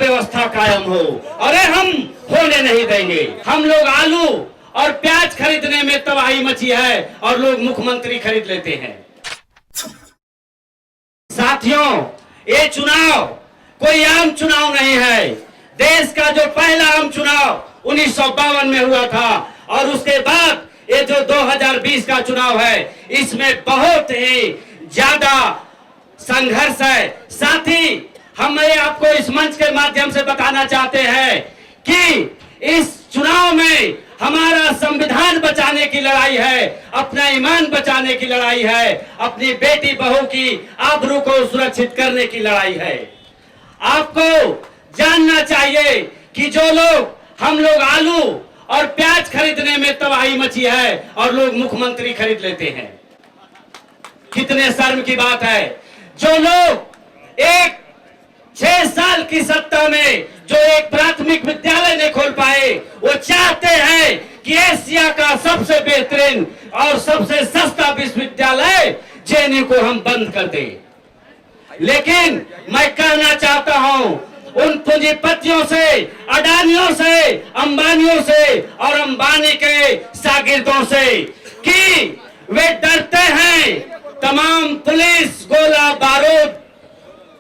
व्यवस्था कायम हो। अरे हम होने नहीं देंगे। हम लोग आलू और प्याज खरीदने में तबाही मची है और लोग मुख्यमंत्री खरीद लेते हैं। साथियों, ये चुनाव कोई आम चुनाव नहीं है। देश का जो पहला आम चुनाव 1952 में हुआ था और उसके बाद ये जो 2020 का चुनाव है, इसमें बहुत ही ज्यादा संघर्ष है। साथ ही हम आपको इस मंच के माध्यम से बताना चाहते हैं कि इस चुनाव में हमारा संविधान बचाने की लड़ाई है, अपना ईमान बचाने की लड़ाई है, अपनी बेटी बहू की आबरू को सुरक्षित करने की लड़ाई है। आपको जानना चाहिए कि जो लोग हम लोग आलू और प्याज खरीदने में तबाही मची है और लोग मुख्यमंत्री खरीद लेते हैं। कितने शर्म की बात है। जो लोग एक 6 साल की सत्ता में जो एक प्राथमिक विद्यालय नहीं खोल पाए, वो चाहते हैं कि एशिया का सबसे बेहतरीन और सबसे सस्ता विश्वविद्यालय जेएनयू को हम बंद कर दें। लेकिन मैं कहना चाहता हूं उन पूंजीपतियों से, अडानियों से, अंबानियों से और अंबानी के शागिर्दों से कि वे डरते हैं। तमाम पुलिस, गोला बारूद,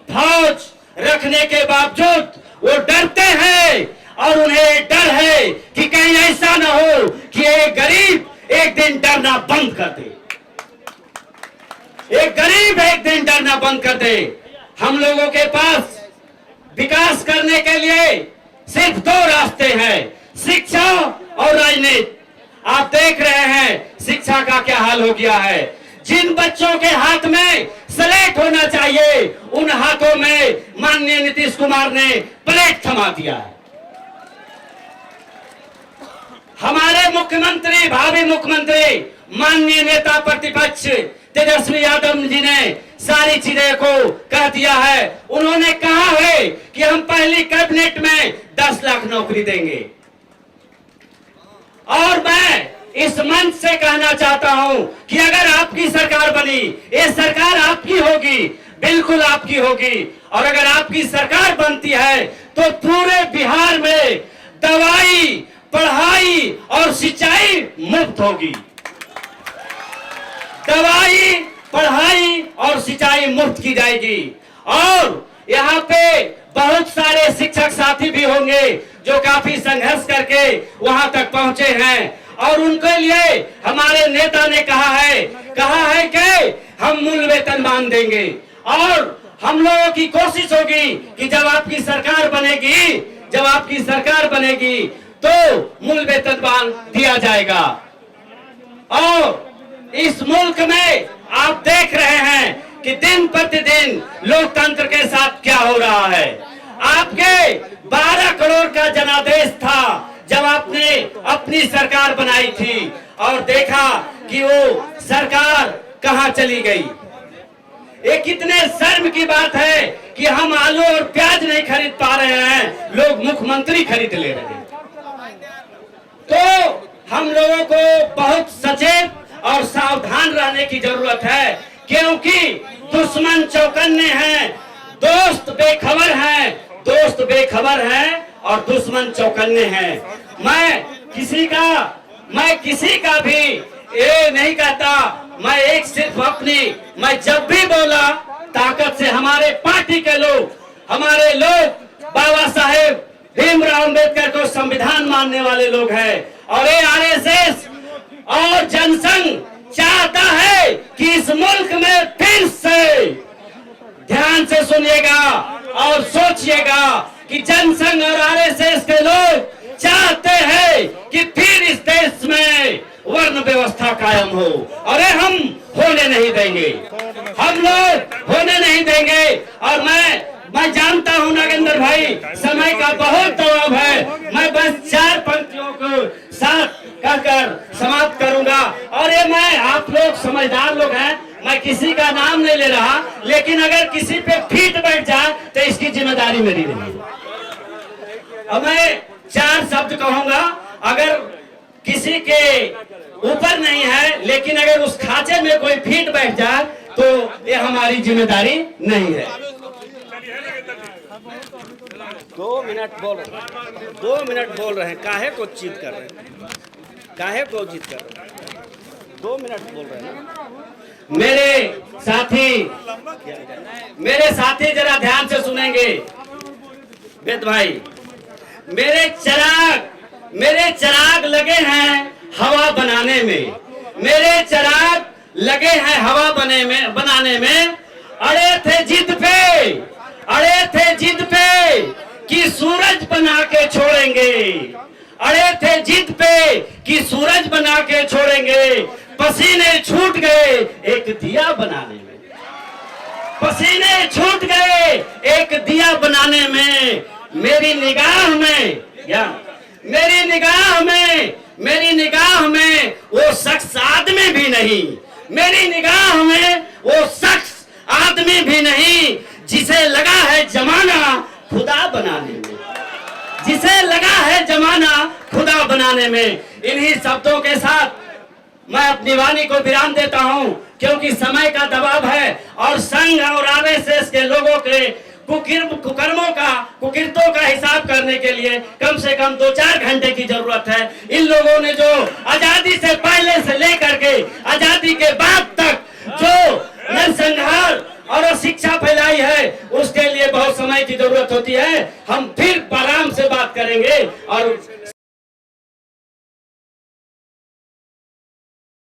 फौज रखने के बावजूद वो डरते हैं और उन्हें डर है कि कहीं ऐसा ना हो कि एक गरीब एक दिन डरना बंद कर दे। एक गरीब एक दिन डरना बंद कर दे। हम लोगों के पास विकास करने के लिए सिर्फ 2 रास्ते हैं, शिक्षा और राजनीति। आप देख रहे हैं शिक्षा का क्या हाल हो गया है। जिन बच्चों के हाथ में स्लेट होना चाहिए, उन हाथों में माननीय नीतीश कुमार ने प्लेट थमा दिया है। हमारे मुख्यमंत्री, भावी मुख्यमंत्री, माननीय नेता प्रतिपक्ष तेजस्वी यादव जी ने सारी चीजें को कह दिया है। उन्होंने कहा है कि हम पहली कैबिनेट में 10 लाख नौकरी देंगे। और मैं इस मंच से कहना चाहता हूं कि अगर आपकी सरकार बनी, ये सरकार आपकी होगी, बिल्कुल आपकी होगी। और अगर आपकी सरकार बनती है तो पूरे बिहार में दवाई, पढ़ाई और सिंचाई मुफ्त होगी। दवाई, पढ़ाई और सिंचाई मुफ्त की जाएगी। और यहाँ पे बहुत सारे शिक्षक साथी भी होंगे जो काफी संघर्ष करके वहां तक पहुंचे हैं और उनके लिए हमारे नेता ने कहा है कि हम मूल वेतन मान देंगे। और हम लोगों की कोशिश होगी कि जब आपकी सरकार बनेगी तो मूल वेतन मान दिया जाएगा। और इस मुल्क में आप देख रहे हैं कि दिन प्रतिदिन लोकतंत्र के साथ क्या हो रहा है। आपके 12 करोड़ का जनादेश था जब आपने अपनी सरकार बनाई थी और देखा कि वो सरकार कहां चली गई। ये कितने शर्म की बात है कि हम आलू और प्याज नहीं खरीद पा रहे हैं, लोग मुख्यमंत्री खरीद ले रहे हैं। तो हम लोगों को बहुत सचेत और सावधान रहने की जरूरत है, क्योंकि दुश्मन चौकन्ने हैं, दोस्त बेखबर हैं और दुश्मन चौकन्ने हैं। मैं किसी का भी ये नहीं कहता। मैं जब भी बोला ताकत से हमारे पार्टी के लोग, बाबा साहेब भीमराव अंबेडकर को संविधान मानने वाले लोग हैं। और ये आरएसएस और जनसंघ चाहता है कि इस मुल्क में फिर से, ध्यान से सुनिएगा और सोचिएगा कि जनसंघ और आरएसएस के लोग चाहते हैं कि फिर इस देश में वर्ण व्यवस्था कायम हो। अरे हम होने नहीं देंगे, हम लोग होने नहीं देंगे। और मैं जानता हूं नागेंद्र भाई, समय का बहुत दबाव है। मैं बस 4 पंक्तियों को साथ कहकर समाप्त करूंगा। और ये आप लोग समझदार लोग हैं, मैं किसी का नाम नहीं ले रहा, लेकिन अगर किसी पे फीट बैठ जाए तो इसकी जिम्मेदारी मेरी नहीं। अब मैं 4 शब्द कहूंगा, अगर किसी के ऊपर नहीं है, लेकिन अगर उस खांचे में कोई फीट बैठ जाए तो ये हमारी जिम्मेदारी नहीं है। 2 मिनट बोल रहे हैं, 2 मिनट बोल रहे हैं, काहे को चीत कर रहे हैं, काहे को चीत कर रहे हैं, 2 मिनट बोल रहे हैं ना। मेरे साथी जरा ध्यान से सुनेंगे वेद भाई। मेरे चिराग लगे हैं हवा बनाने में, मेरे चिराग लगे हैं हवा बनाने में। अड़े थे जिद पे कि सूरज बना के छोड़ेंगे, अड़े थे जिद पे कि सूरज बना के छोड़ेंगे। पसीने छूट गए एक दिया बनाने में, पसीने छूट गए एक दिया बनाने में। मेरी निगाह में वो शख्स आदमी भी नहीं, मेरी निगाह में वो शख्स आदमी भी नहीं, जिसे लगा है जमाना खुदा बनाने में, जिसे लगा है जमाना खुदा बनाने में। इन्हीं शब्दों के साथ मैं अपनी वाणी को विराम देता हूं, क्योंकि समय का दबाव है और संघ और आरएसएस के लोगों के कुकिर्तों का हिसाब करने के लिए कम से कम 2-4 घंटे की जरूरत है। इन लोगों ने जो आजादी से पहले से लेकर के आजादी के बाद तक जो नरसंहार और शिक्षा फैलाई है, उसके लिए बहुत समय की जरूरत होती है। हम फिर आराम से बात करेंगे और